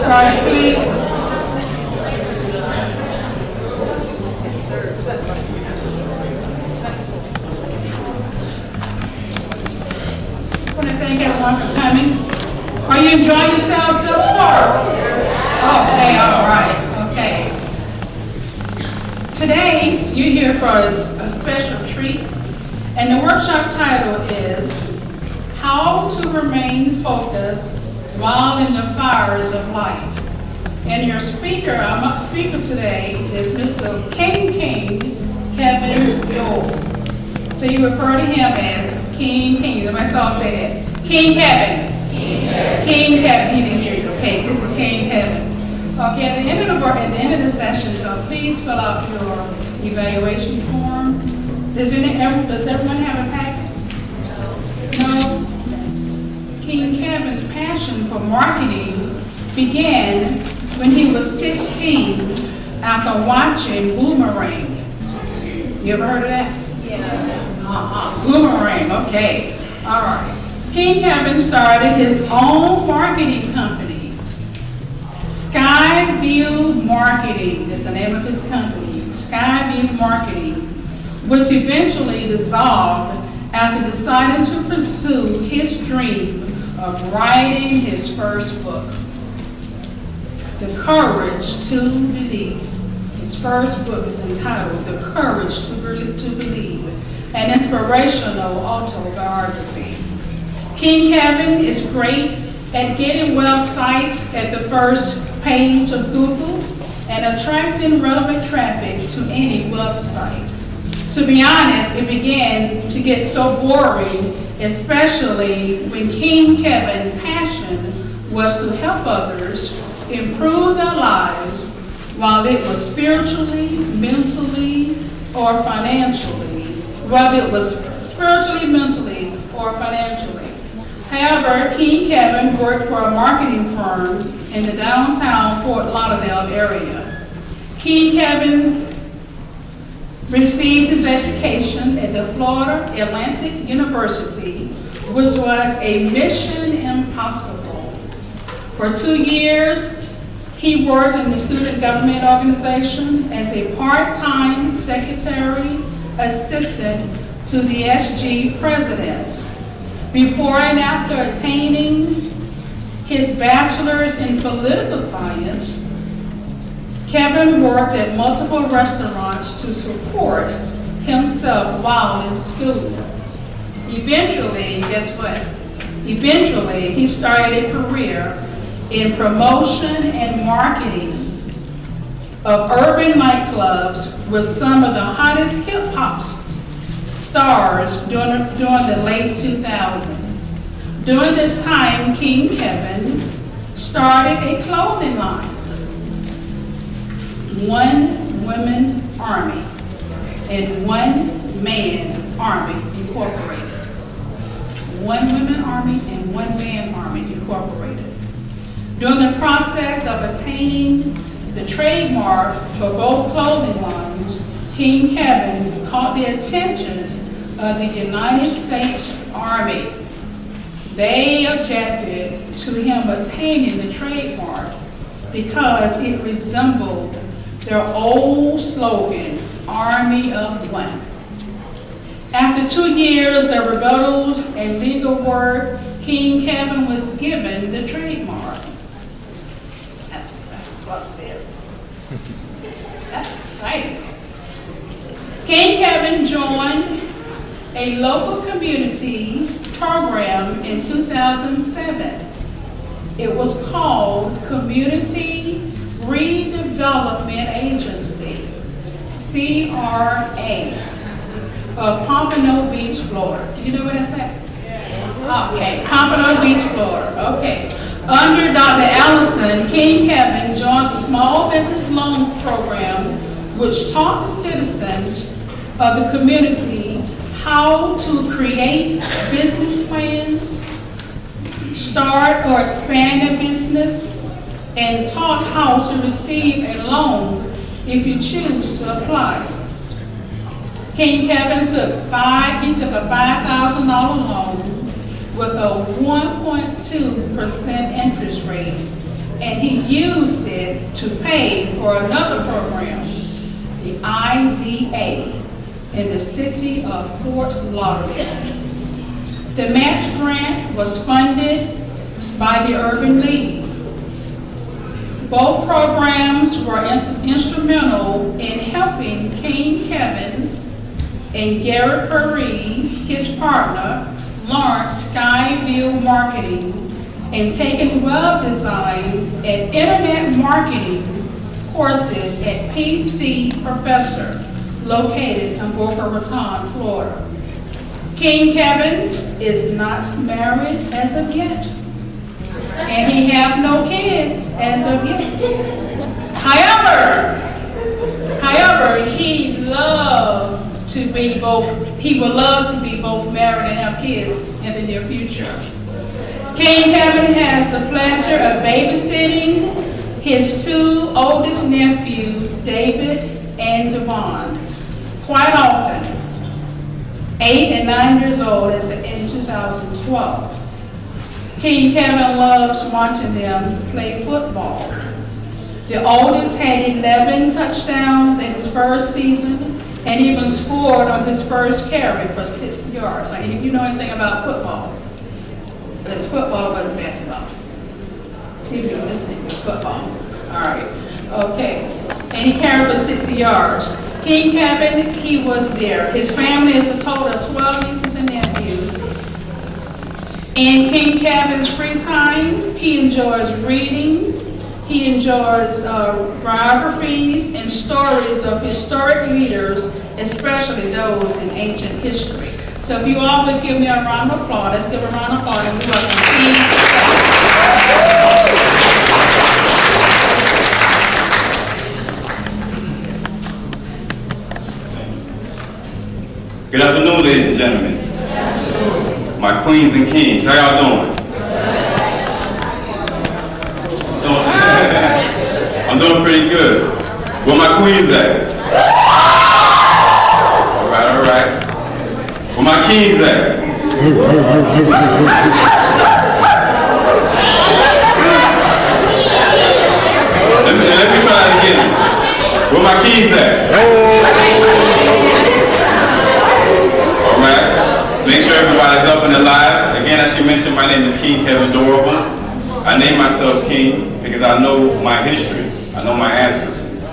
started, please. I want to thank everyone for coming. Are you enjoying yourselves thus far? Okay, all right, okay. Today, you're here for a special treat, and the workshop title is How to Remain Focused While in the Fires of Life. And your speaker, our speaker today is Mr. Kevin Dorival. So you refer to him as King. Everybody saw say that. King Kevin. King Kevin. He didn't hear you. Okay, this is King Kevin. Okay, at the end of the session, please fill out your evaluation form. Does everyone have a packet? No. King Kevin's passion for marketing began when he was 16 after watching Boomerang. You ever heard of that? Yeah. Boomerang, okay. All right. King Kevin started his own marketing company, Skyview Marketing is the name of his company, Skyview Marketing, which eventually dissolved after deciding to pursue his dream of writing his first book, The Courage to Believe. His first book is entitled The Courage to Believe, an inspirational autobiography. King Kevin is great at getting websites at the first page of Google and attracting relevant traffic to any website. To be honest, it began to get so boring, especially when King Kevin's passion was to help others improve their lives, while it was spiritually, mentally, or financially. However, King Kevin worked for a marketing firm in the downtown Fort Lauderdale area. King Kevin received his education at the Florida Atlantic University, which was a mission impossible. For 2 years, he worked in the student government organization as a part-time secretary assistant to the SG president. Before and after attaining his bachelor's in political science, Kevin worked at multiple restaurants to support himself while in school. Eventually, guess what? Eventually, he started a career in promotion and marketing of urban nightclubs with some of the hottest hip-hop stars during the late 2000s. During this time, King Kevin started a clothing line, One Woman Army and One Man Army Incorporated. One Woman Army and One Man Army Incorporated. During the process of attaining the trademark for both clothing lines, King Kevin caught the attention of the United States Army. They objected to him attaining the trademark because it resembled their old slogan, Army of One. After 2 years of rebuttals and legal work, King Kevin was given the trademark. That's a plus there. That's exciting. King Kevin joined a local community program in 2007. It was called Community Redevelopment Agency, CRA, of Pompano Beach, Florida. Do you know where that's at? Okay, Pompano Beach, Florida. Okay. Under Dr. Allison, King Kevin joined the Small Business Loan Program, which taught the citizens of the community how to create business plans, start or expand a business, and taught how to receive a loan if you choose to apply. King Kevin took a $5,000 loan with a 1.2% interest rate and he used it to pay for another program, the IDA, in the city of Fort Lauderdale. The match grant was funded by the Urban League. Both programs were instrumental in helping King Kevin and Garrett Paris, his partner, launch Skyview Marketing and taking web design and internet marketing courses at PC Professor, located in Boca Raton, Florida. King Kevin is not married as of yet, and he have no kids as of yet. However, he would love to be both married and have kids in the near future. King Kevin has the pleasure of babysitting his two oldest nephews, David and Devon, quite often, 8 and 9 years old in 2012. King Kevin loves watching them play football. The oldest had 11 touchdowns in his first season and even scored on his first carry for 6 yards. Like, if you know anything about football, but it's football, it wasn't basketball. See if you're listening, it's football. All right, okay. And he carried for 60 yards. King Kevin, he was there. His family is a total of 12 nieces and nephews. In King Kevin's free time, he enjoys reading. He enjoys biographies and stories of historic leaders, especially those in ancient history. So if you all would give me a round of applause, let's give a round of applause and we welcome King Kevin. Good afternoon, ladies and gentlemen. My queens and kings, how y'all doing? I'm doing pretty good. Where my queens at? All right. Where my kings at? Let me try that again. Where my kings at? All right. Make sure everybody's up and alive. Again, as you mentioned, my name is King Kevin Dorival. I named myself King because I know my history. I know my ancestors.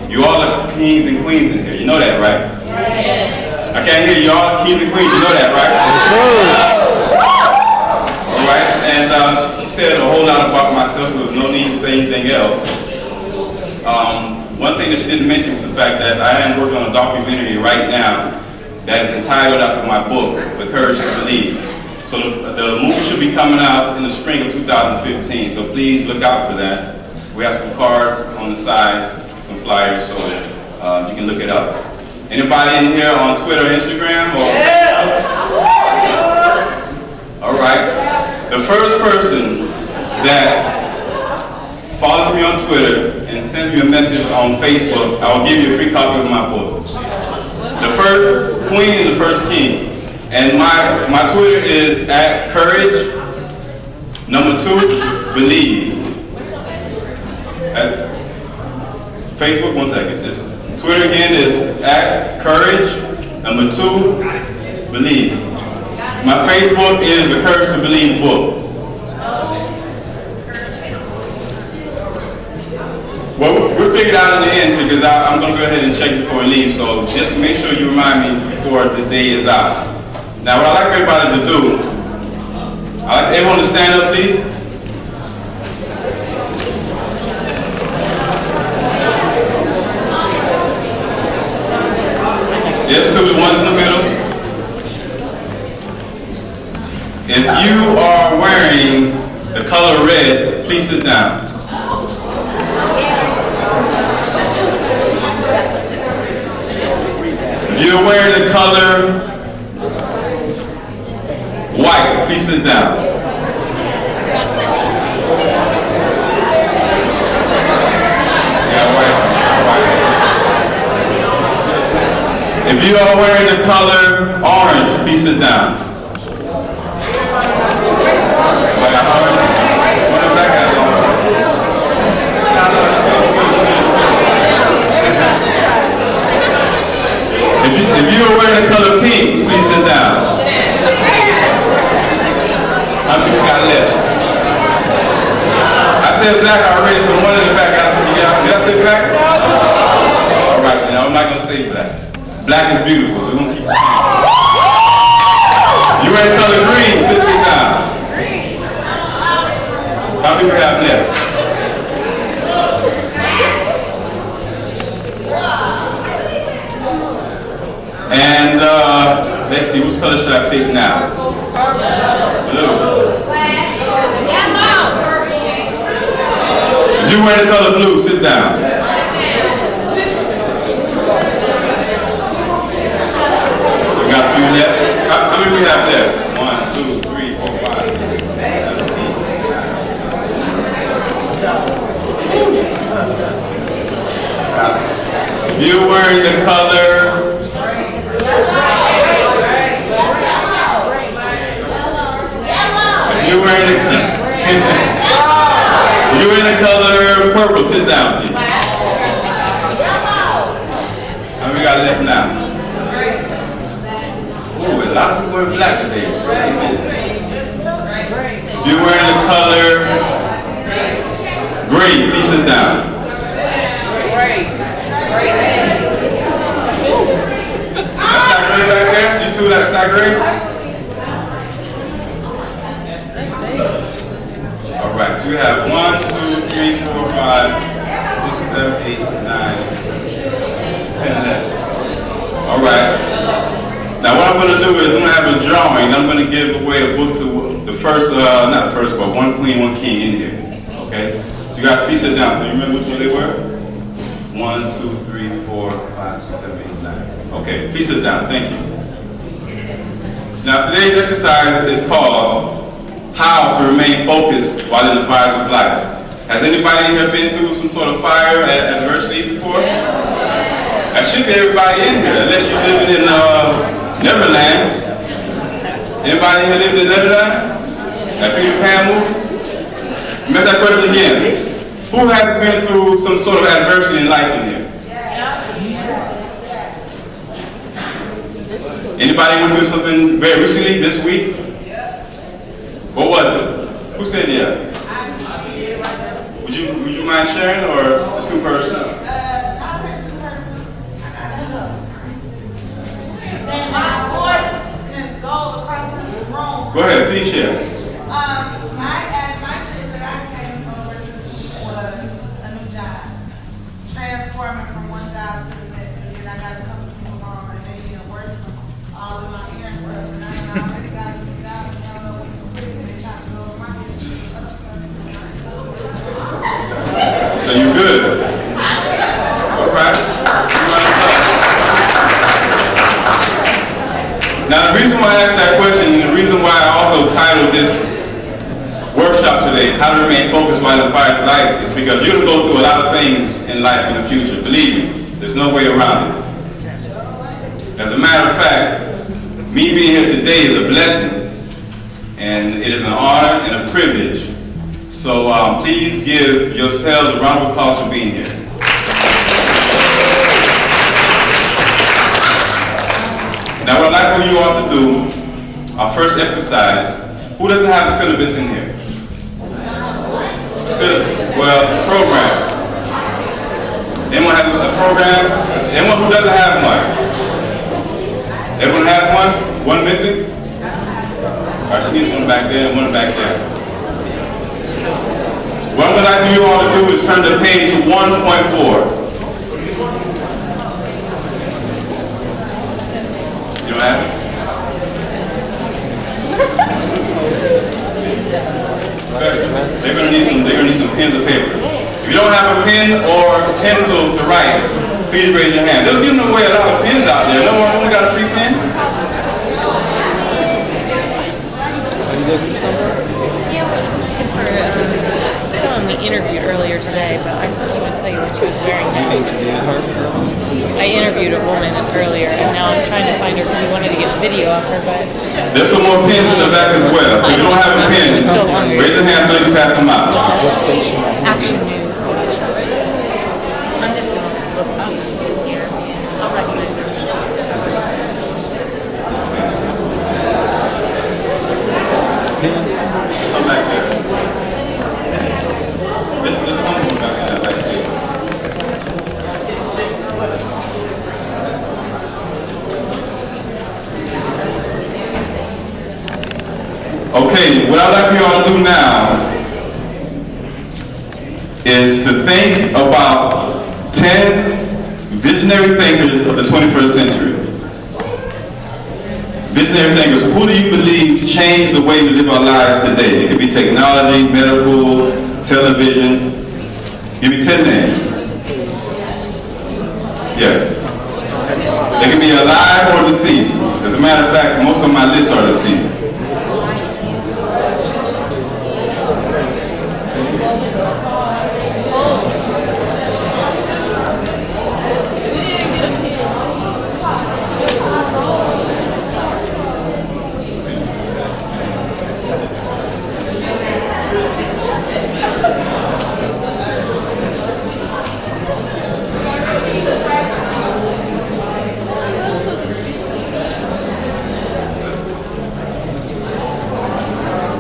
You all are kings and queens in here. You know that, right? Yes. I can't hear you all kings and queens. You know that, right? Yes, sir. All right. And she said a whole lot about myself. There was no need to say anything else. One thing that she didn't mention was the fact that I am working on a documentary right now that is entitled after my book, The Courage to Believe. So the movie should be coming out in the spring of 2015. So please look out for that. We have some cards on the side, some flyers, so you can look it up. Anybody in here on Twitter, Instagram, or? Yeah. All right. The first person that follows me on Twitter and sends me a message on Facebook, I will give you a free copy of my book. The first queen and the first king. And my Twitter is @courage2believe. Facebook, 1 second. This Twitter again is @courage2believe. My Facebook is the Courage to Believe book. Well, we'll figure it out in the end because I'm going to go ahead and check before we leave. So just make sure you remind me before the day is out. Now, what I'd like everybody to do, I'd like everyone to stand up, please. Yes, to the ones in the middle. If you are wearing the color red, please sit down. If you're wearing the color white, please sit down. If you are wearing the color orange, please sit down. What is that? said black already, so one in the back. Did I say black? All right, now I'm not going to say black. Black is beautiful, so we're going to keep it. You ready to color green? Please sit down. How many we have left? And let's see, which color should I pick now? Blue. You wear the color blue, sit down. We got a few left. How many we have left? 1, 2, 3, 4, 5, 6, 7, 8. You wearing the color you wearing the color purple, sit down, please. How we got left now? Ooh, a lot of people wearing black today. You wearing the color gray, please sit down. That's not gray back there? You two, that's not gray? All right, so we have 1, 2, 3, 4, 5, 6, 7, 8, 9, 10 left. All right. Now what I'm going to do is I'm going to have a drawing. I'm going to give away a book to the first, not the first, but one queen, one king in here. Okay? So you guys please sit down. So you remember which one they were? 1, 2, 3, 4, 5, 6, 7, 8, 9. Okay, please sit down. Thank you. Now today's exercise is called how to remain focused while in the fires of life. Has anybody here been through some sort of fire at adversity before? That should be everybody in here, unless you're living in Neverland. Anybody here living in Neverland? That Peter Pan movie? Let me ask that question again. Who has been through some sort of adversity in life in here? Anybody went through something very recently this week? What was it? Who said yeah? Would you mind sharing, or it's too personal? My voice can go across this room. Go ahead, please share. My trip that I came over to was a new job. Transforming from one job to the next. And then I got a couple people on and they did worse than all of my ear stuff. And I already got a new job and I don't know what's quick and they try to go over my ear. So you good? All right. Now the reason why I asked that question, and the reason why I also titled this workshop today, How to Remain Focused While in the Fire of Life, is because you're going to go through a lot of things in life in the future. Believe me, there's no way around it. As a matter of fact, me being here today is a blessing, and it is an honor and a privilege. So please give yourselves a round of applause for being here. Now what I'd like for you all to do, our first exercise, who doesn't have a syllabus in here? Well, program. Anyone have a program? Anyone who doesn't have one? Everyone has one? One missing? All right, she needs one back there and one back there. What I'm going to like for you all to do is turn to page 1.4. You don't have it? Okay. They're going to need some pens or paper. If you don't have a pen or pencil to write, please raise your hand. There's giving away a lot of pens out there. No one only got a free pen? Are you looking for something? Yeah, we're looking for someone we interviewed earlier today, but I couldn't even tell you what she was wearing now. You interviewed her? I interviewed a woman earlier, and now I'm trying to find her because we wanted to get a video of her, but There's some more pens in the back as well. So if you don't have a pen, raise your hand so you can pass them out. What station? Action News. I'm just going to look up here. I'll recognize her. Come back there. Okay, what I'd like for you all to do now is to think about 10 visionary thinkers of the 21st century. Visionary thinkers, who do you believe changed the way we live our lives today? It could be technology, medical, television. Give me 10 names. Yes. They can be alive or deceased. As a matter of fact, most of my lists are deceased.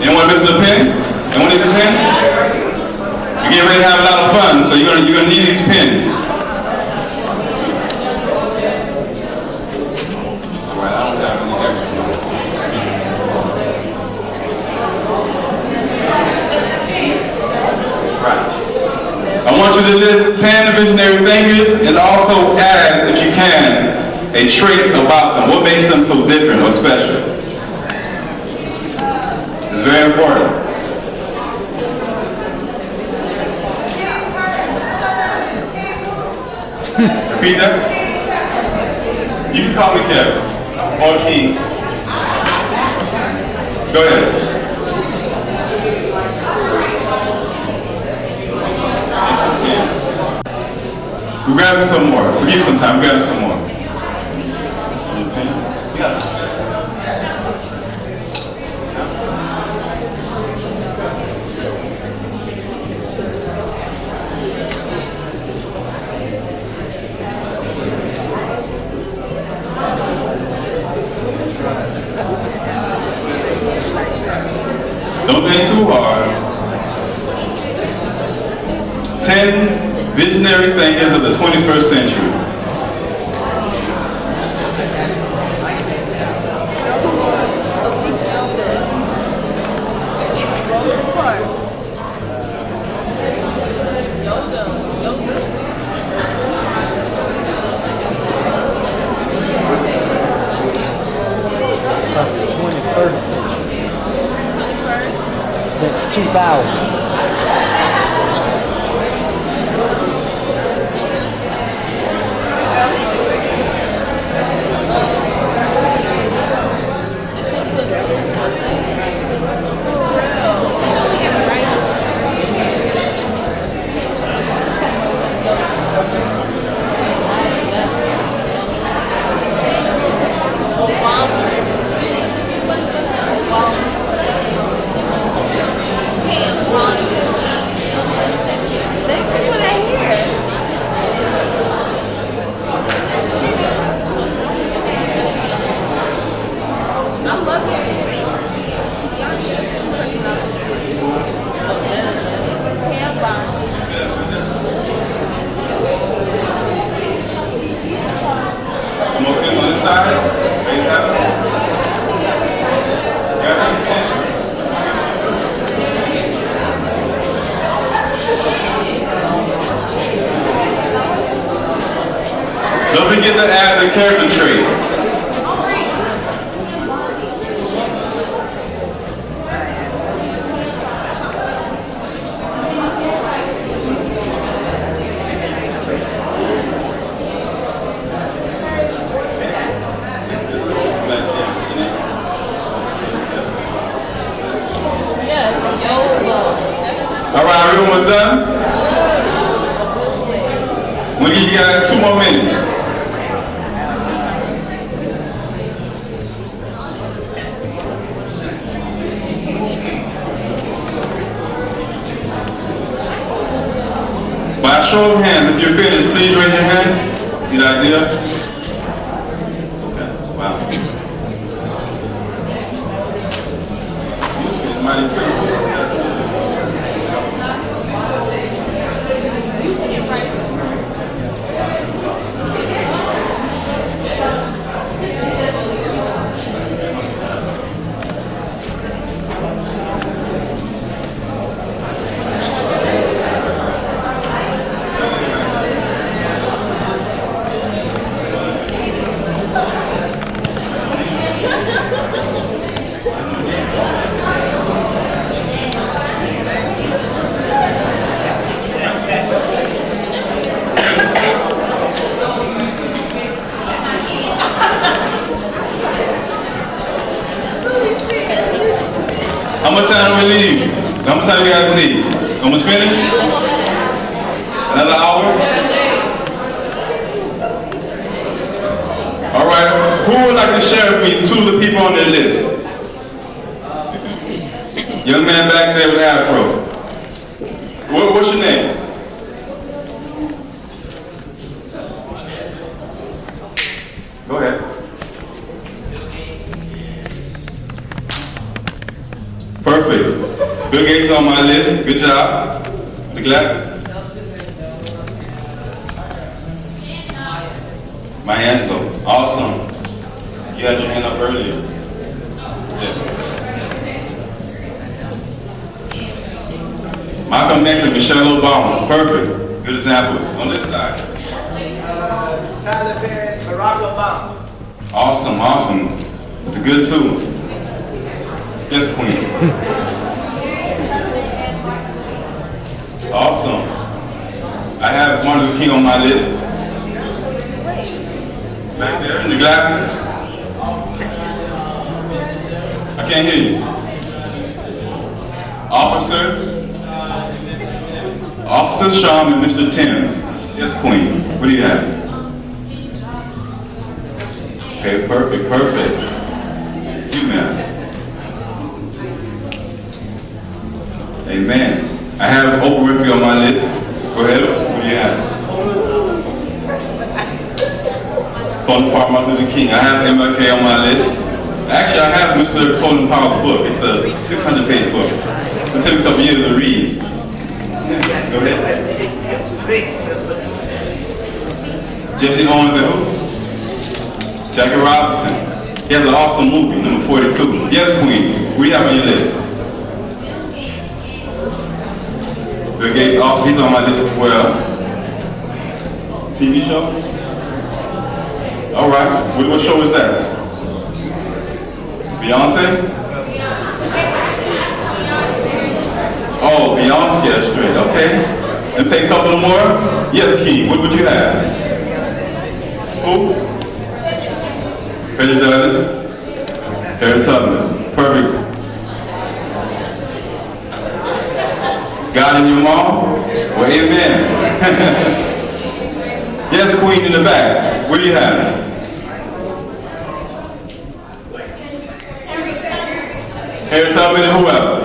Anyone missing a pen? Anyone needs a pen? We're getting ready to have a lot of fun, so you're gonna need these pens. Alright, I don't have any extra ones. Right. I want you to list 10 visionary thinkers and also add, if you can, a trait about them. What makes them so different or special? It's very important. Repeat that. You can call me Kevin or King. Go ahead. We're grabbing some more. We'll give you some time. We're grabbing some more. Yeah. Don't think too hard. 10 visionary thinkers of the 21st century. Since 2000. Don't forget to add the character trait. All right, everyone was done? We'll give you guys 2 more minutes. By a show of hands, if you're finished, please raise your hand. Any ideas? Okay, wow. It's mighty quick. you guys need? Almost finished? Another hour? All right. Who would like to share with me two of the people on their list? Young man back there with afro. What's your name? Go ahead. Perfect. Bill Gates is on my list. Good job. The glasses. Maya Angelou. Awesome. You had your hand up earlier. Yeah. Malcolm X and Michelle Obama. Perfect. Good examples. On this side. Tyler Perry, Barack Obama. Awesome, awesome. It's a good too. Yes, Queen. Awesome. I have Martin Luther King on my list. Back there in the glasses. I can't hear you. Officer Shaw and Mr. Tim. Yes, Queen. What do you have? Okay, perfect, perfect. You, ma'am. Amen. I have Oprah Winfrey on my list. Go ahead. What do you have? Bonaparte, Martin Luther King. I have MLK on my list. Actually, I have Mr. Colin Powell's book. It's a 600-page book. It'll take me a couple years to read. Go ahead. Jesse Owens and who? Jackie Robinson. He has an awesome movie, number 42. Yes, Queen. What do you have on your list? Bill Gates, also, he's on my list as well. TV show? All right. What show is that? Beyonce? Oh, Beyonce straight. Okay. And take a couple more. Yes, King. What would you have? Who? Frederick Douglass. Harriet Tubman. Perfect. God in your mom? Well, amen. Yes, Queen in the back. What do you have? Harriet Tubman and who else?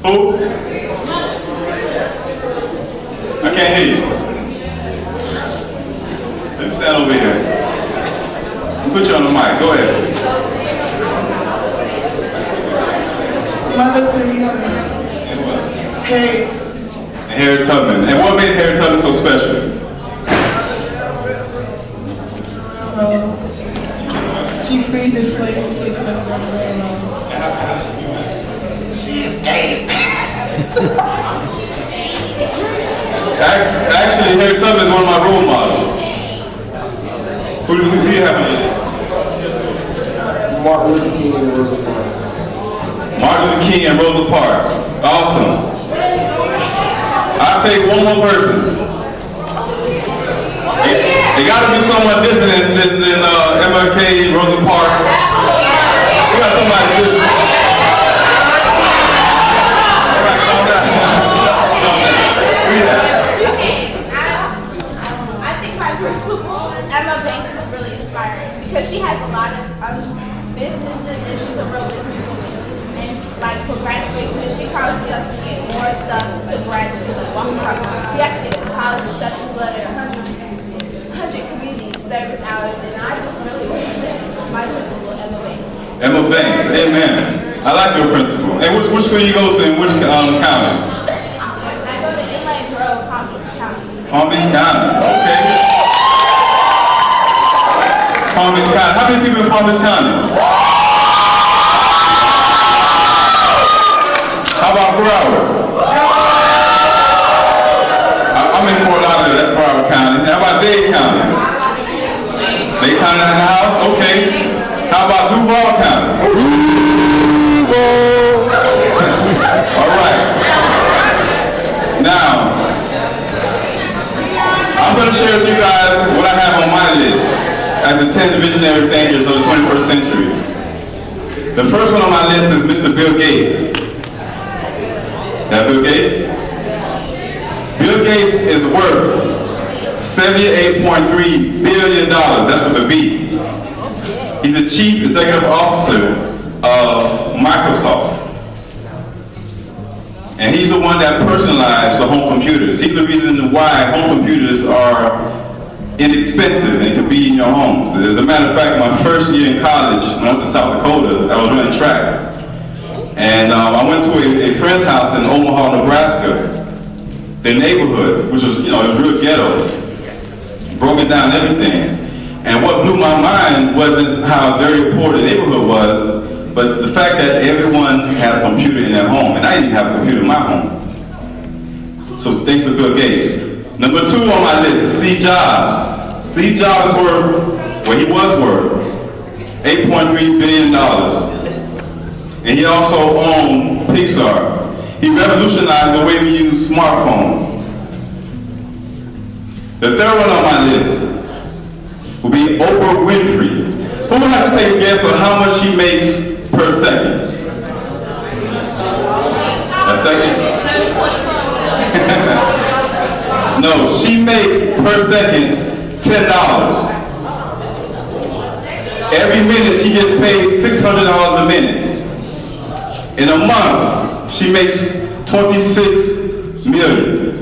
Who? I can't hear you. Let me stand over here. I'll put you on the mic. Go ahead. Mother Teresa. Harriet. Harriet Tubman. And what made Harriet Tubman so special? She freed the slaves. Actually, Harriet Tubman is one of my role models. Who do you have on your list? Martin Luther King and Rosa Parks. Martin Luther King and Rosa Parks. Awesome. I'll take one more person. It got to be someone different than MLK, Rosa Parks. We got somebody different. All right, calm down. I think my principal, Emma Banks, is really inspiring because she has a lot of businesses and she's a real businesswoman. And like for graduation, she probably has to get more stuff to graduate. We have to get to college and stuff and blood at 100 community service hours, and I just really appreciate my principal, Emma Banks. Emma Banks, amen. I like your principal. And which school you go to in which county? I go to Inland Grove, Palm Beach County. Palm Beach County, okay. Palm Beach County. How many people in Palm Beach County? How about Broward? I'm in Fort Lauderdale, that's Broward County. How about Dade County? Dade County in the house? Okay. How about Duval County? All right. Now, I'm going to share with you guys what I have on my list as the 10 visionary thinkers of the 21st century. The first one on my list is Mr. Bill Gates. That Bill Gates? Bill Gates is worth $78.3 billion. That's with a B. He's the chief executive officer of Microsoft. And he's the one that personalized the home computers. He's the reason why home computers are inexpensive and can be in your homes. As a matter of fact, my first year in college, when I went to South Dakota, I was running track. And I went to a friend's house in Omaha, Nebraska. Their neighborhood, which was, it was real ghetto, broken down everything. And what blew my mind wasn't how dirty poor the neighborhood was, but the fact that everyone had a computer in their home, and I didn't have a computer in my home. So thanks to Bill Gates. Number 2 on my list is Steve Jobs. Steve Jobs is worth, he was worth, $8.3 billion. And he also owned Pixar. He revolutionized the way we use smartphones. The third one on my list will be Oprah Winfrey. Who would like to take a guess on how much she makes per second? A second? No, she makes per second $10. Every minute she gets paid $600 a minute. In a month, she makes $26 million.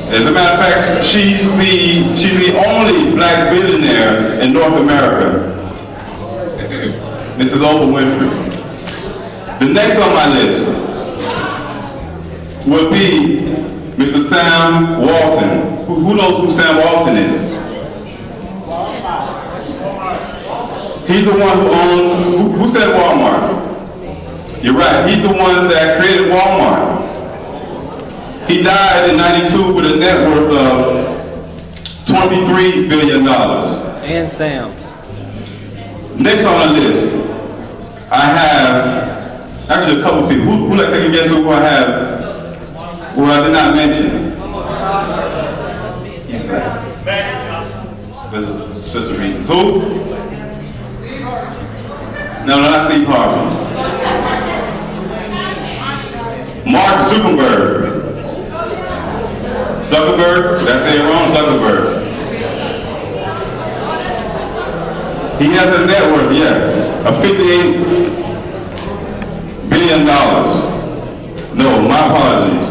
As a matter of fact, she's the only black billionaire in North America. Mrs. Oprah Winfrey. The next on my list would be Mr. Sam Walton. Who knows who Sam Walton is? He's the one who owns, who said Walmart? You're right, he's the one that created Walmart. He died in '92 with a net worth of $23 billion. And Sam's. Next on the list, I have actually a couple people. Who like to take a guess of who I have, who I did not mention? He's right. There's a reason. Who? No, not Steve Harvey. Mark Zuckerberg. Zuckerberg, did I say it wrong? Zuckerberg. He has a net worth, yes, of $58 billion. No, my apologies.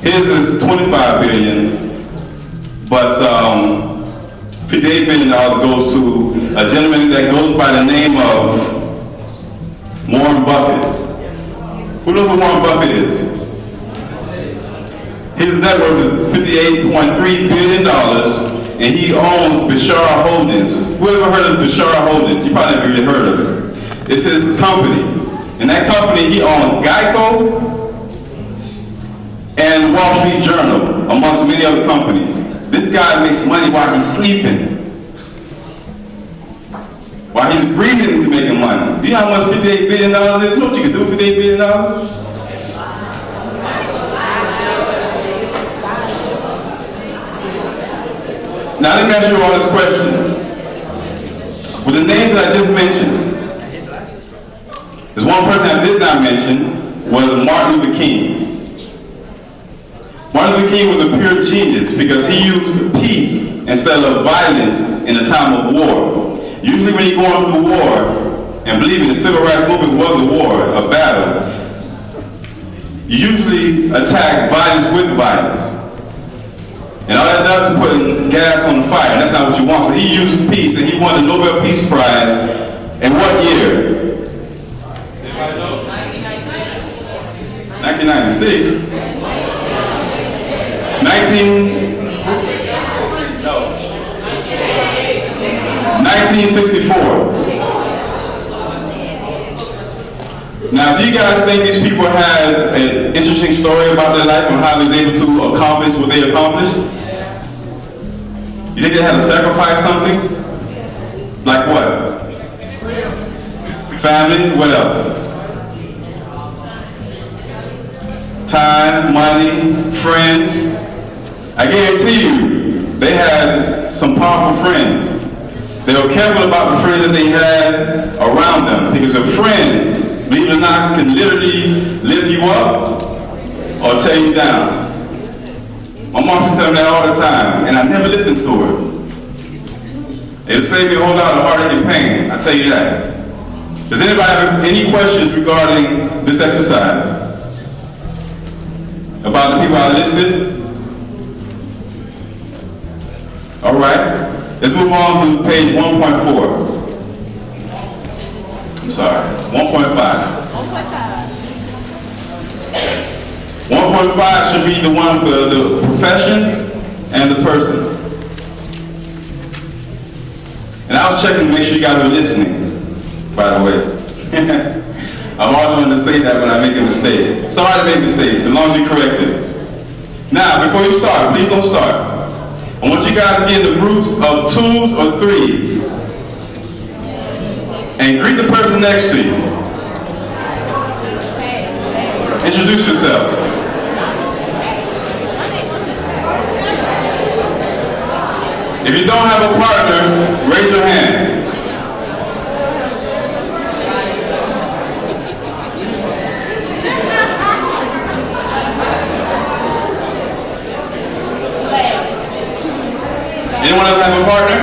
His is $25 billion, but $58 billion goes to a gentleman that goes by the name of Warren Buffett. Who knows who Warren Buffett is? His net worth is $58.3 billion, and he owns Bashar Holdings. Who ever heard of Bashar Holdings? You probably never really heard of it. It's his company. In that company, he owns Geico and Wall Street Journal, amongst many other companies. This guy makes money while he's sleeping. While he's breathing, he's making money. Do you know how much $58 billion is? You know what you can do with $58 billion? Now let me ask you all this question. With the names that I just mentioned, there's one person I did not mention, was Martin Luther King. Martin Luther King was a pure genius because he used peace instead of violence in a time of war. Usually when you're going through war, and believe me, the civil rights movement was a war, a battle, you usually attack violence with violence. And all that does is put gas on the fire, and that's not what you want. So he used peace, and he won the Nobel Peace Prize in what year? 1996. 1964. Now, do you guys think these people had an interesting story about their life and how they was able to accomplish what they accomplished? You think they had to sacrifice something? Like what? Family? What else? Time, money, friends. I guarantee you, they had some powerful friends. They were careful about the friends that they had around them, because their friends believe it or not, can literally lift you up or tear you down. My mom used to tell me that all the time, and I never listened to her. It'll save me a whole lot of heartache and pain, I tell you that. Does anybody have any questions regarding this exercise? About the people I listed? All right, let's move on to page 1.4. I'm sorry, 1.5. 1.5 should be the one for the professions and the persons. And I was checking to make sure you guys were listening, by the way. I'm always going to say that when I make a mistake. Sorry to make mistakes, as long as you correct it. Now, before you start, please don't start. I want you guys to get in the groups of 2s or 3s. And greet the person next to you. Introduce yourself. If you don't have a partner, raise your hands. Anyone else have a partner?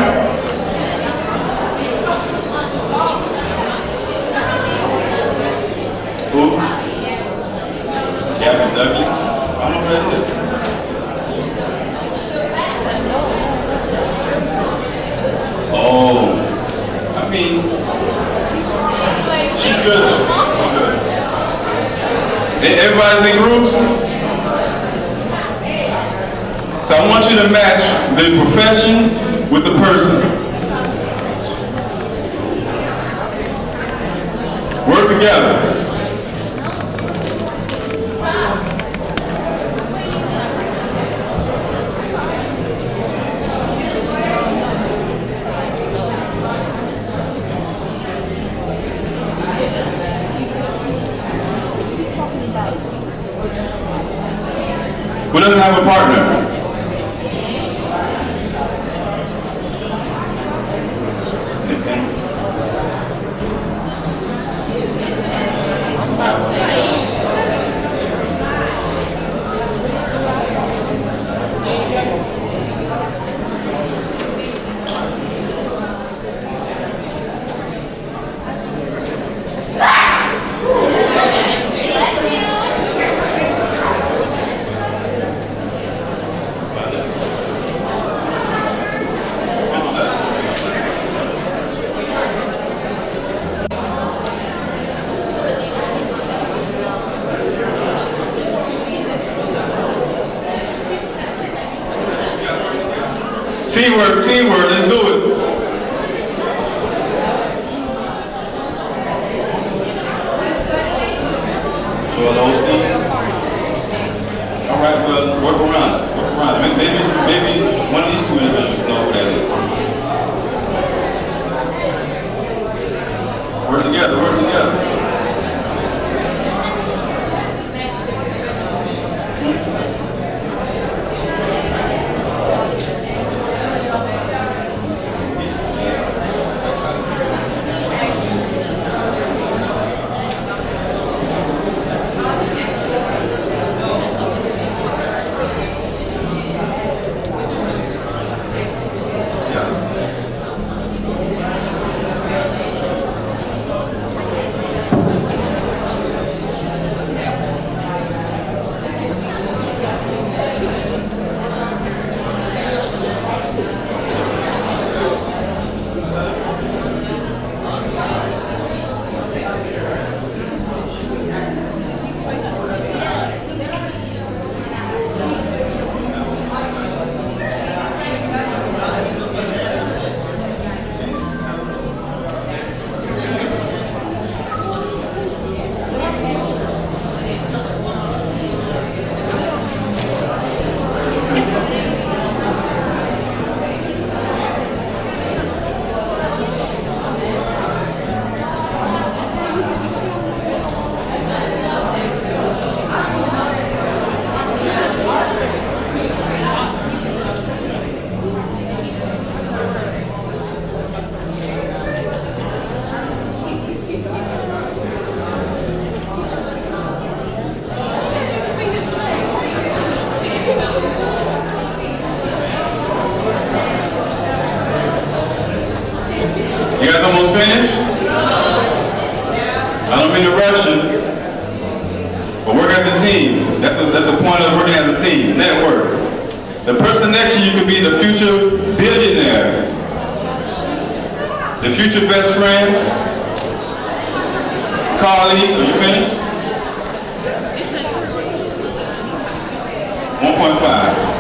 Who? Gavin Douglas? I don't know who that is. Oh, I mean, she's good though. She's good. Everybody's in groups? So I want you to match the professions with the person. Work together. Who doesn't have a partner? Teamwork, let's do it. All right, well, work around. Maybe one of these two individuals know who that is. Work together. as a team. That's the point of working as a team. Network. The person next to you could be the future billionaire, the future best friend, colleague. Are you finished? 1.5.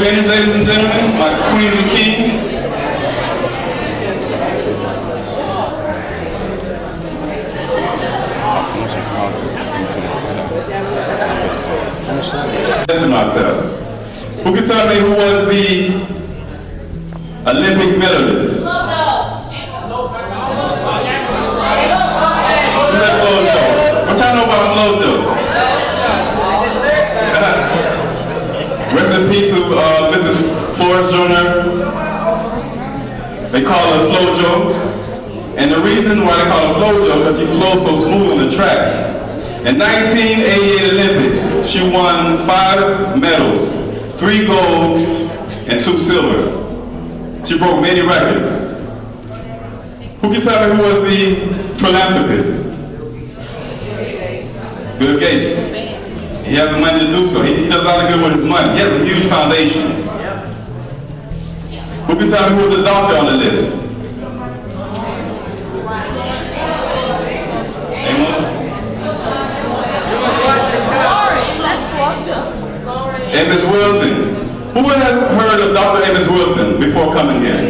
Ladies and gentlemen, my queens and kings. Listen ourselves. Who can tell me who was the Olympic medalist? Who's that Flojo? What y'all know about Flojo? Rest in peace to Mrs. Flores Jr. They call her Flojo. And the reason why they call her Flojo is because he flows so smooth on the track. In 1988 Olympics, she won 5 medals, 3 gold and 2 silver. She broke many records. Who can tell me who was the philanthropist? Bill Gates. He has the money to do so. He does a lot of good with his money. He has a huge foundation. Who can tell me who was the doctor on the list? Amos Wilson. Who would have heard of Dr. Amos Wilson before coming here?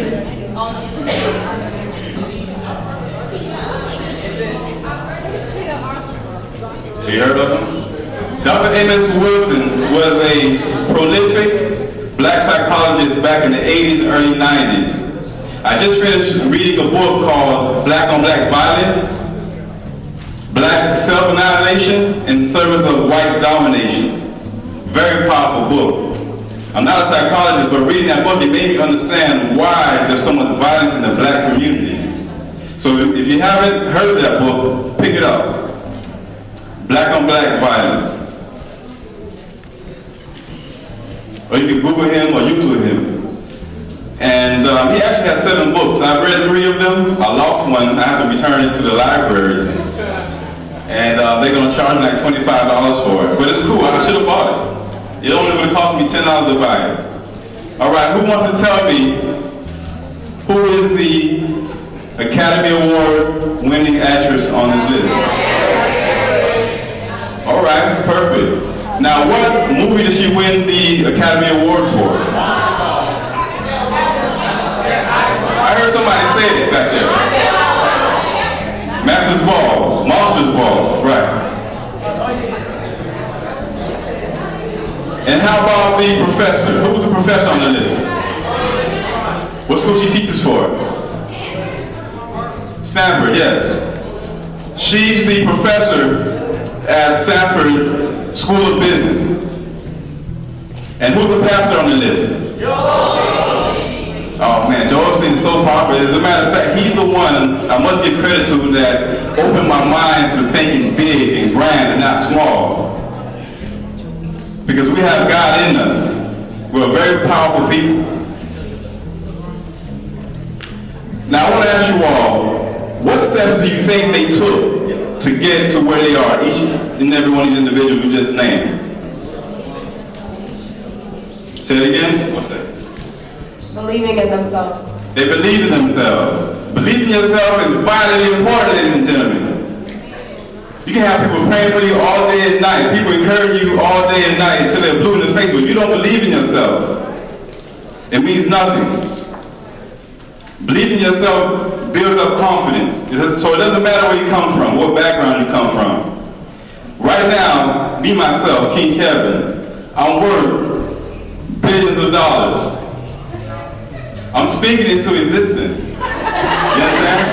You heard of him? Dr. Amos Wilson was a prolific black psychologist back in the 80s and early 90s. I just finished reading a book called Black on Black Violence, Black Self-Annihilation in Service of White Domination. Very powerful book. I'm not a psychologist, but reading that book, it made me understand why there's so much violence in the black community. So if you haven't heard of that book, pick it up. Black on Black Violence. Or you can Google him or YouTube him. And he actually has 7 books. I've read 3 of them. I lost one. I have to return it to the library. And they're going to charge me like $25 for it. But it's cool. I should have bought it. It only would have cost me $10 to buy it. All right, who wants to tell me who is the Academy Award winning actress on this list? All right, perfect. Perfect. Now, what movie did she win the Academy Award for? I heard somebody say it back there. Monsters Ball, right. And how about the professor? Who was the professor on the list? What school she teaches for? Stanford, yes. She's the professor at Stanford School of Business. And who's the pastor on the list? Oh man, Joel Osteen is so popular. As a matter of fact, he's the one I must give credit to that opened my mind to thinking big and grand and not small. Because we have God in us. We're a very powerful people. Now I want to ask you all, what steps do you think they took to get to where they are, each and every one of these individuals we just named? Say it again? What's that? Believing in themselves. They believe in themselves. Believing in yourself is vitally important, ladies and gentlemen. You can have people praying for you all day and night. People encourage you all day and night until they're blue in the face. But if you don't believe in yourself, it means nothing. Believing in yourself builds up confidence. So it doesn't matter where you come from, what background you come from. Right now, me, myself, King Kevin, I'm worth billions of dollars. I'm speaking into existence. You understand?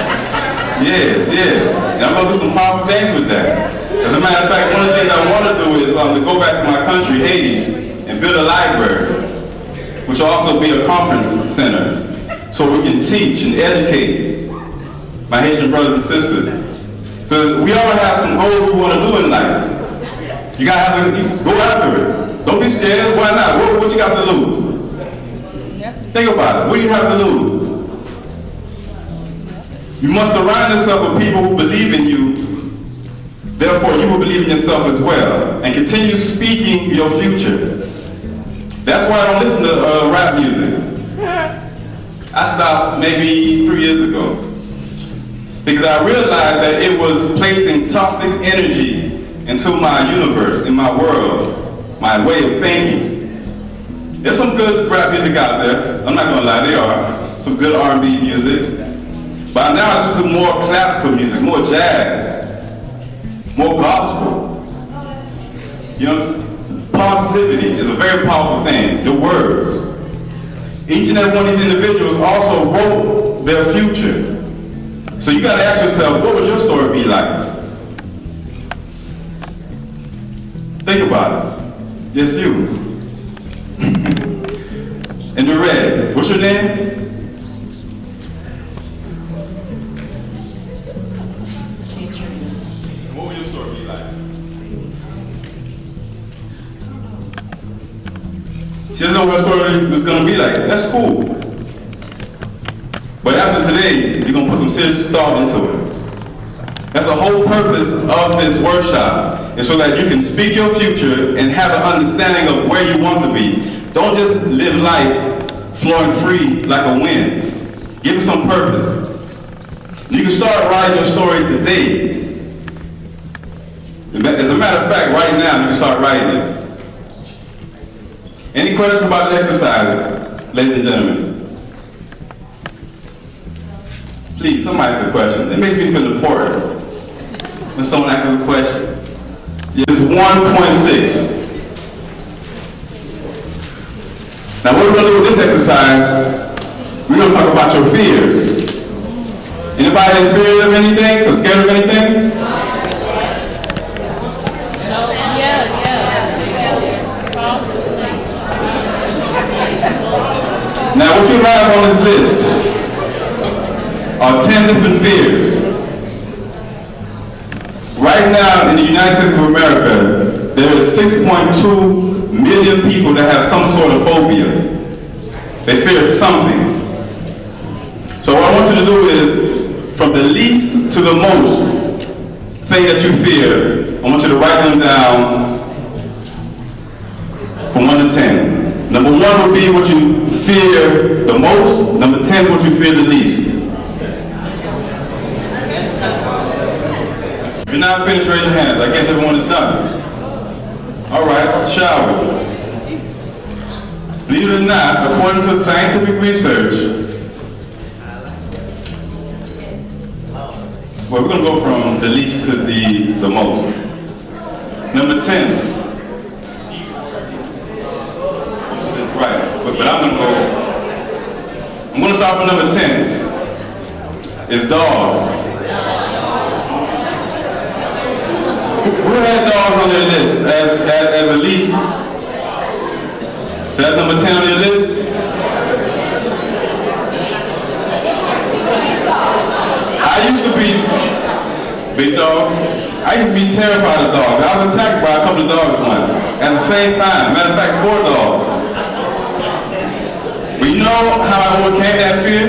Yes. And I'm going to do some powerful things with that. As a matter of fact, one of the things I want to do is to go back to my country, Haiti, and build a library, which will also be a conference center, so we can teach and educate my Haitian brothers and sisters. So we all have some goals we want to do in life. You got to have to go after it. Don't be scared. Why not? What you got to lose? Think about it. What do you have to lose? You must surround yourself with people who believe in you. Therefore, you will believe in yourself as well. And continue speaking your future. That's why I don't listen to rap music. I stopped maybe 3 years ago. Because I realized that it was placing toxic energy into my universe, in my world, my way of thinking. There's some good rap music out there. I'm not gonna lie, there are. Some good R&B music. But now I listen to more classical music, more jazz, more gospel. You know, positivity is a very powerful thing, the words. Each and every one of these individuals also wrote their future. So you gotta ask yourself, what would your story be like? Think about it. Yes, you. In the red, what's your name? What would your story be like? She doesn't know what her story is going to be like. That's cool. But after today, you're going to put some serious thought into it. That's the whole purpose of this workshop, is so that you can speak your future and have an understanding of where you want to be. Don't just live life flowing free like a wind. Give it some purpose. You can start writing your story today. As a matter of fact, right now, you can start writing it. Any questions about the exercise, ladies and gentlemen? Please, somebody ask a question. It makes me feel important when someone asks a question. It's 1.6. Now what we're going to do with this exercise, we're going to talk about your fears. Anybody has fears of anything or scared of anything? Now what you have on this list are 10 different fears. Right now in the United States of America, there is 6.2 million people that have some sort of phobia. They fear something. So what I want you to do is, from the least to the most thing that you fear, I want you to write them down from 1 to 10. Number 1 would be what you fear the most. Number 10, what you fear the least. If you're not finished, raise your hands. I guess everyone is done. start, shall we? Believe it or not, according to scientific research, well, we're going to go from the least to the most. Number 10. Right, but I'm going to start with number 10. It's dogs. Who had dogs on their list as the least? That's number 10 on your list? I used to be big dogs. I used to be terrified of dogs. I was attacked by a couple of dogs once at the same time. Matter of fact, 4 dogs. But you know how I overcame that fear?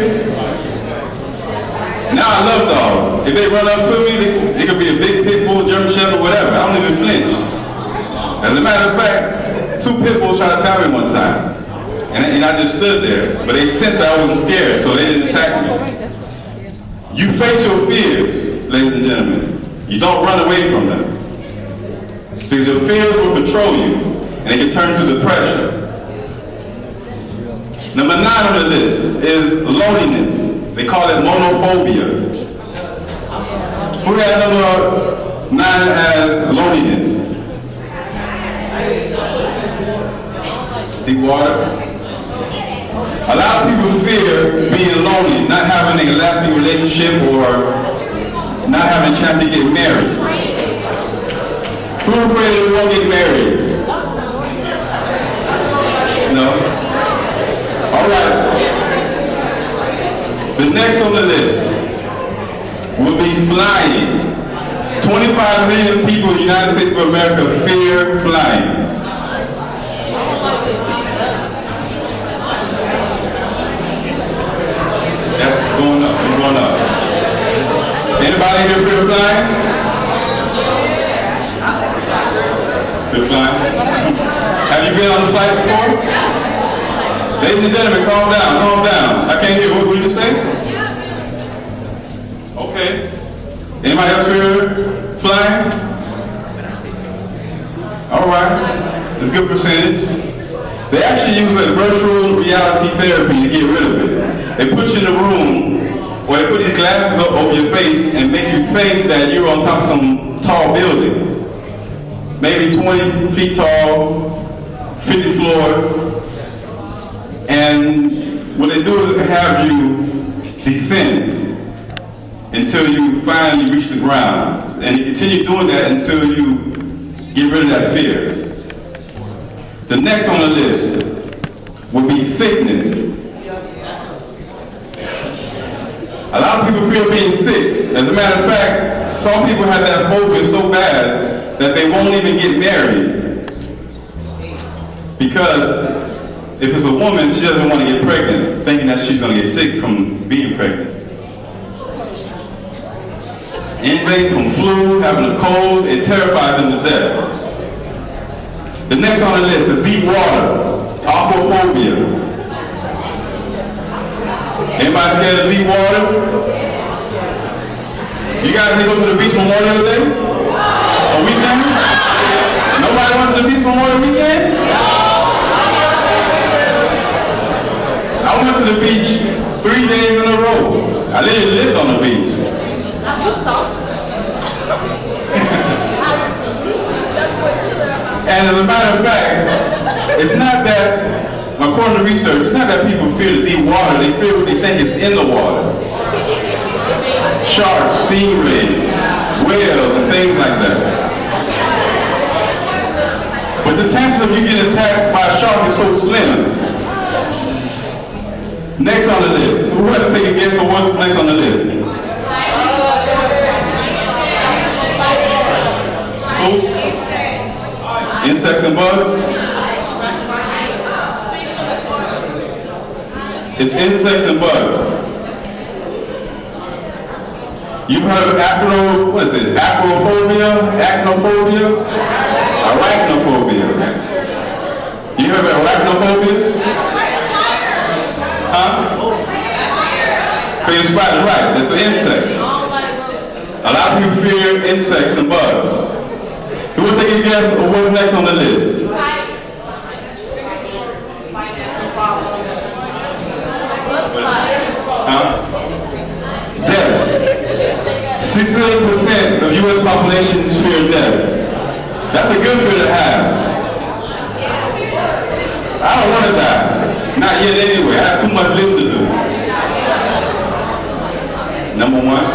Now I love dogs. If they run up to me, they could be a big pit bull, German shepherd, whatever. I don't even flinch. As a matter of fact, 2 pit bulls tried to attack me one time. And I just stood there. But they sensed that I wasn't scared, so they didn't attack me. You face your fears, ladies and gentlemen. You don't run away from them. Because your fears will control you, and it can turn to depression. Number 9 on the list is loneliness. They call it monophobia. Who had number 9 as loneliness? Deep water. A lot of people fear being lonely, not having a lasting relationship or not having a chance to get married. Who's afraid they won't get married? No? All right. The next on the list will be flying. 25 million people in the United States of America fear flying. That's going up, it's going up. Anybody here fear flying? Fear flying? Have you been on a flight before? Ladies and gentlemen, calm down, calm down. I can't hear, what did you say? Okay. Anybody else fear flying? All right. It's a good percentage. They actually use a virtual reality therapy to get rid of it. They put you in a room, or they put these glasses up over your face and make you think that you're on top of some tall building. Maybe 20 feet tall, 50 floors. And what they do is have you descend until you finally reach the ground. And you continue doing that until you get rid of that fear. The next on the list would be sickness. A lot of people fear being sick. As a matter of fact, some people have that phobia so bad that they won't even get married. Because if it's a woman, she doesn't want to get pregnant, thinking that she's going to get sick from being pregnant. Anything from flu, having a cold, it terrifies them to death. The next on the list is deep water, aquaphobia. Anybody scared of deep waters? You guys didn't go to the beach Memorial Day? A weekend? Nobody went to the beach Memorial Weekend? I went to the beach 3 days in a row. I literally lived on the beach. And as a matter of fact, it's not that, according to research, it's not that people fear the deep water, they fear what they think is in the water. Sharks, stingrays, whales, and things like that. But the chances of you getting attacked by a shark is so slim. Next on the list. Who had to take a guess on what's next on the list? Who? Insects and bugs? It's insects and bugs. You've heard of acrophobia? Arachnophobia? You heard of arachnophobia? Huh? Fear spiders, right. It's an insect. A lot of people fear insects and bugs. Who will take a guess of what's next on the list? 68% of U.S. population fear death. That's a good fear to have. I don't want to die. Not yet anyway. I have too much living to do. Number one.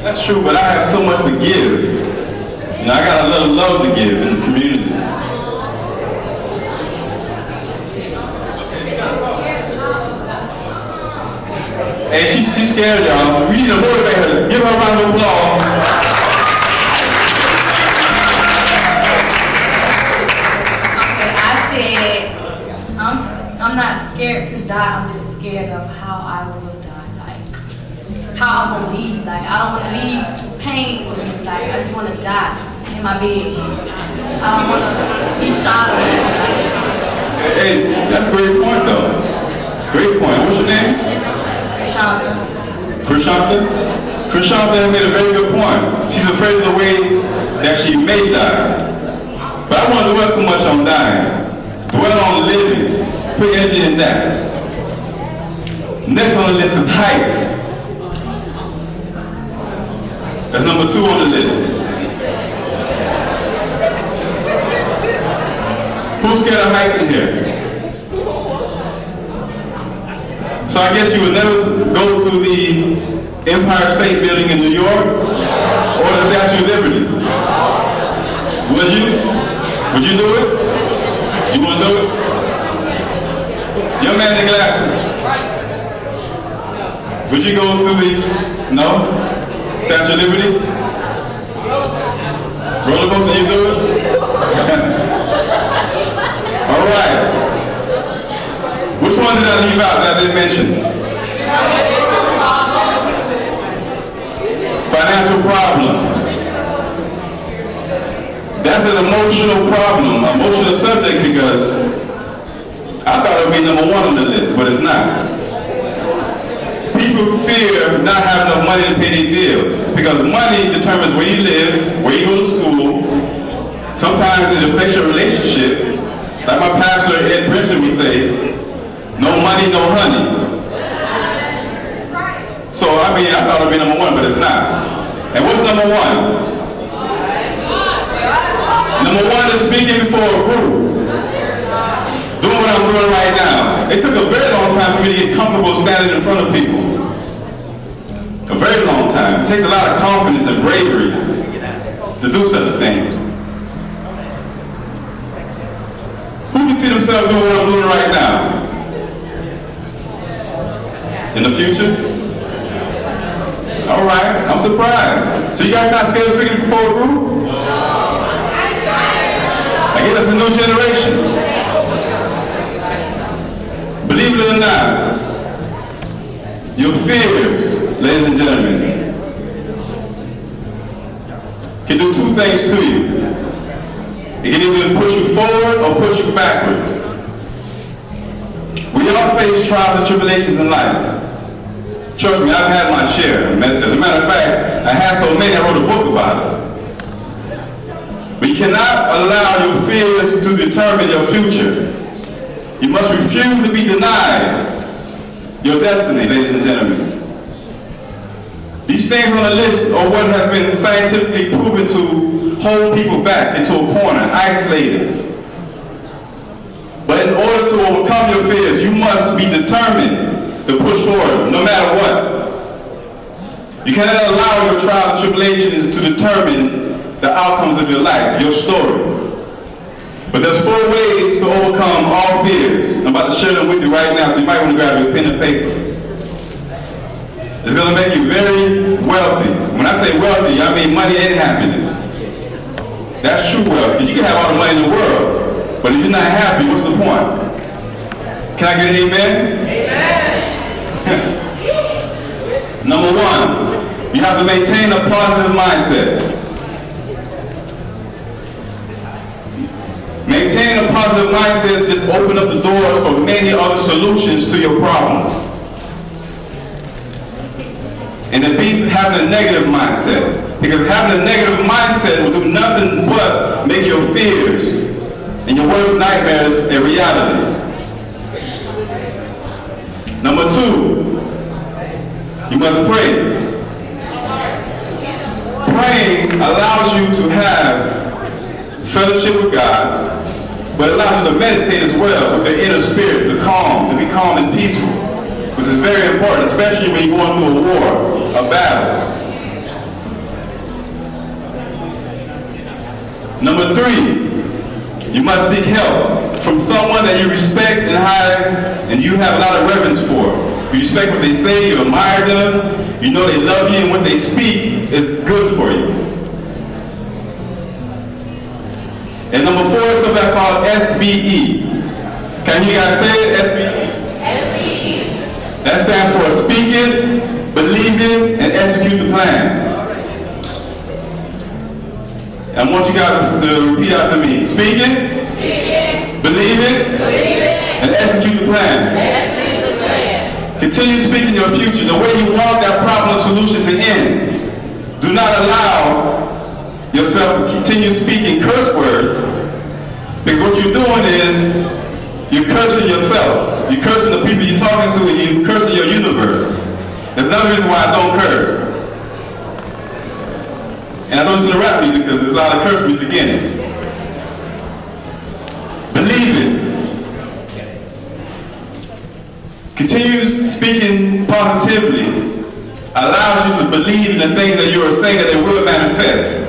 That's true, but I have so much to give. You know, I got a lot of love to give in the community. Hey, she's scared, y'all. We need to motivate her. Give her a round of applause. I'm not scared to die, I'm just scared of how I will die, like, how I'm gonna leave, like, I don't wanna leave pain with me, like, I just wanna die in my bed. I don't wanna be shot or anything. Hey, that's a great point, though. Great point. What's your name? Krishanta? Krishanta made a very good point. She's afraid of the way that she may die. But I won't dwell too much on dying. Dwell on living. Put energy in that. Next on the list is height. That's number 2 on the list. Who's scared of heights in here? So I guess you would never go to the Empire State Building in New York or the Statue of Liberty. Would you? Would you do it? You want to do it? Young man in the glasses. Would you go to these? No? Statue of Liberty? Roller coaster, you do it? All right. Which one did I leave out that I didn't mention? Financial problems. That's an emotional problem, emotional subject, because I thought it would be number 1 on the list, but it's not. People fear not having enough money to pay their bills, because money determines where you live, where you go to school. Sometimes it affects your relationship. Like my pastor Ed Princeton would say, no money, no honey. So, I mean, I thought it would be number 1, but it's not. And what's number 1? Number 1 is speaking before a group. Doing what I'm doing right now. It took a very long time for me to get comfortable standing in front of people. A very long time. It takes a lot of confidence and bravery to do such a thing. Who can see themselves doing what I'm doing right now? In the future? All right, I'm surprised. So you guys not scared of speaking before a group? I guess that's a new generation. Believe it or not, your fears, ladies and gentlemen, can do 2 things to you. It can either push you forward or push you backwards. We all face trials and tribulations in life. Trust me, I've had my share. As a matter of fact, I had so many I wrote a book about it. But you cannot allow your fears to determine your future. You must refuse to be denied your destiny, ladies and gentlemen. These things on the list are what has been scientifically proven to hold people back into a corner, isolated. But in order to overcome your fears, you must be determined to push forward, no matter what. You cannot allow your trials and tribulations to determine the outcomes of your life, your story. But there's 4 ways to overcome all fears. I'm about to share them with you right now, so you might want to grab your pen and paper. It's going to make you very wealthy. When I say wealthy, I mean money and happiness. That's true wealth, because you can have all the money in the world, but if you're not happy, what's the point? Can I get an amen? Amen. Number 1, you have to maintain a positive mindset. Maintaining a positive mindset just opens up the doors for many other solutions to your problems. And it beats having a negative mindset. Because having a negative mindset will do nothing but make your fears and your worst nightmares a reality. Number 2, You must pray. Praying allows you to have fellowship with God, but it allows you to meditate as well with the inner spirit, to be calm and peaceful, which is very important, especially when you're going through a war, a battle. Number 3, you must seek help from someone that you respect and and you have a lot of reverence for. You respect what they say, you admire them, you know they love you, and what they speak is good for you. And number 4 is something called SBE. Can you guys say it? SBE? SBE. That stands for speaking, believing, and execute the plan. I want you guys to repeat after me. Speaking, believing, and execute the plan. Continue speaking your future, the way you want that problem or solution to end. Do not allow yourself to continue speaking curse words, because what you're doing is you're cursing yourself. You're cursing the people you're talking to, and you're cursing your universe. There's another reason why I don't curse. And I don't listen to rap music because there's a lot of curse music in it. Believe it. Continue speaking positively allows you to believe in the things that you are saying that they will manifest.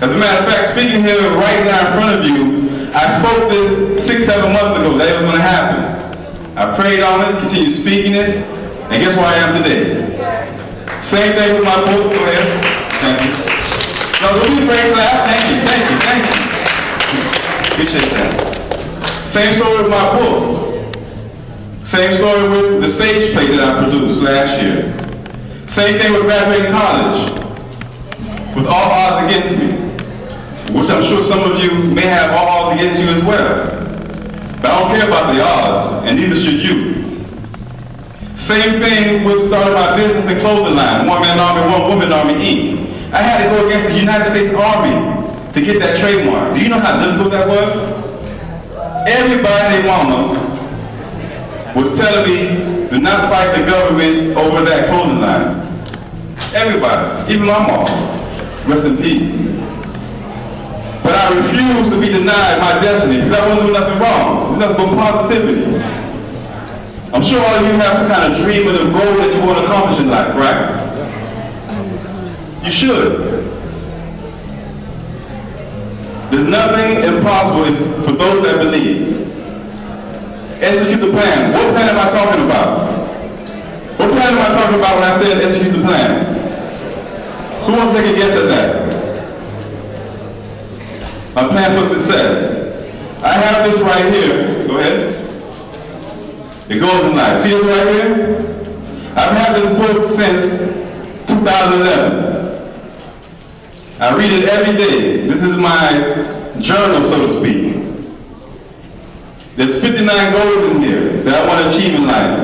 As a matter of fact, speaking here right now in front of you, I spoke this 6-7 months ago that it was going to happen. I prayed on it, continued speaking it, and guess where I am today? Same thing with my book. Go ahead. Thank you. No, don't be afraid to clap. Thank you. Appreciate that. Same story with my book. Same story with the stage play that I produced last year. Same thing with graduating college. With all odds against me. Which I'm sure some of you may have all odds against you as well. But I don't care about the odds, and neither should you. Same thing with starting my business and clothing line, One Man Army, One Woman Army, Inc. I had to go against the United States Army to get that trademark. Do you know how difficult that was? Everybody and their mama was telling me, do not fight the government over that clothing line. Everybody, even my mom, rest in peace. But I refused to be denied my destiny because I wasn't doing nothing wrong. There's nothing but positivity. I'm sure all of you have some kind of dream and a goal that you want to accomplish in life, right? You should. There's nothing impossible for those that believe. Execute the plan. What plan am I talking about? What plan am I talking about when I said execute the plan? Who wants to take a guess at that? My plan for success. I have this right here. Go ahead. It goes in life. See this right here? I've had this book since 2011. I read it every day. This is my journal, so to speak. There's 59 goals in here that I want to achieve in life.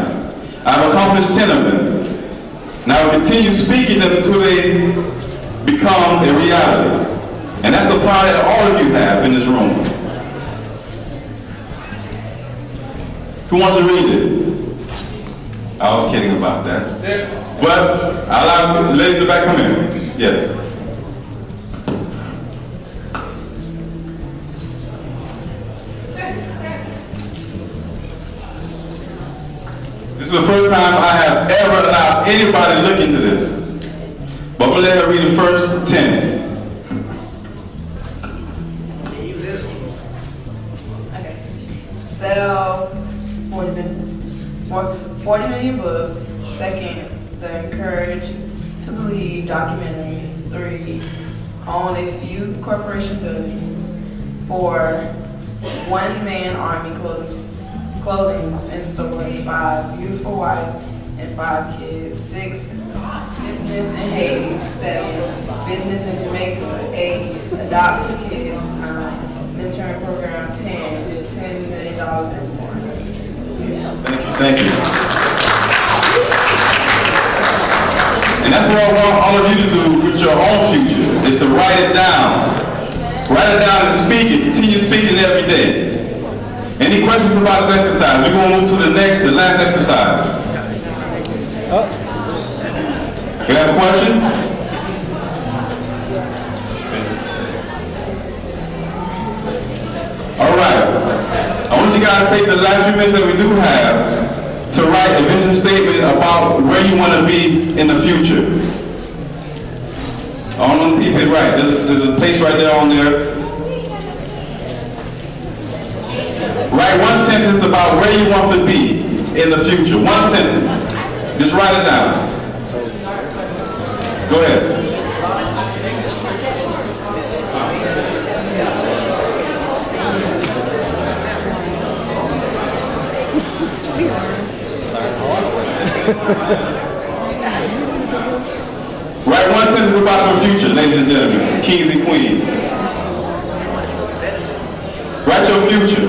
I've accomplished 10 of them. And I will continue speaking them until they become a reality. And that's the power that all of you have in this room. Who wants to read it? I was kidding about that. But I'll allow the lady in the back come in. Yes. This is the first time I have ever allowed anybody to look into this. But I'm going to let her read the first 10. Okay. Sell 40 million books. Second, the Encourage to Believe documentary. 3, own a few corporation buildings. 4, one-man army clothing and stores. 5, beautiful wife and 5 kids. 6, business in Haiti. 7, business in Jamaica. 8, adopt a kid. 9, mentoring program. 10, $10 million and more. Thank you. And that's what I want all of you to do with your own future, is to write it down. Write it down and speak it. Continue speaking it every day. Any questions about this exercise? We're going to move to the last exercise. You have a question? All right. I want you guys to take the last few minutes that we do have to write a vision statement about where you want to be in the future. All them people hit right. There's a place right there on there. Write one sentence about where you want to be in the future. One sentence. Just write it down. Go ahead. Write one sentence about your future, ladies and gentlemen, kings and queens. Write your future.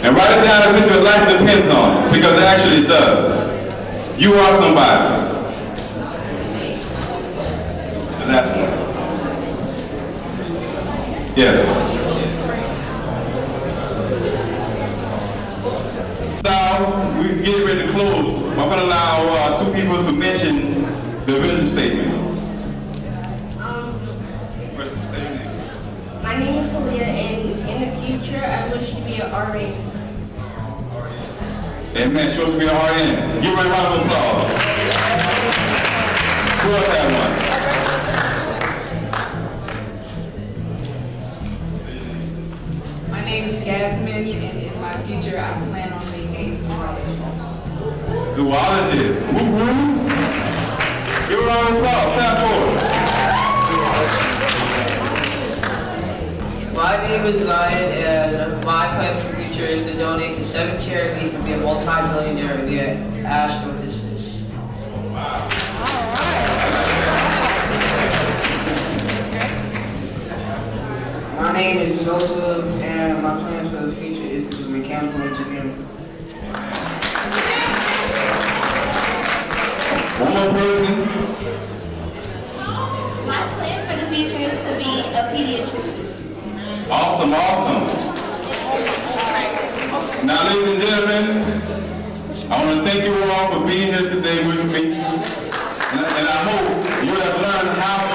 And write it down as if your life depends on it, because it actually does. You are somebody. The last one. Yes. Now, we get ready to close. I'm going to allow two people to mention their vision statements. My name is Aaliyah, and in the future, I wish to be an RN. Amen. She wants to be an RN. Give her a round of applause. Who else had one? My name is Jasmine, and in my future, I plan on being a zoologist. Zoologist. Woo-hoo. Give her a round of applause. Stand forward. My name is Zion, and my plan for the future is to donate to 7 charities and be a multi-millionaire via astrophysics. My name is Joseph, and my plan for the future is to be mechanical engineer. One more person. My plan for the future is to be a pediatrician. Awesome, awesome. Now, ladies and gentlemen, I want to thank you all for being here today with me. And I hope you have learned how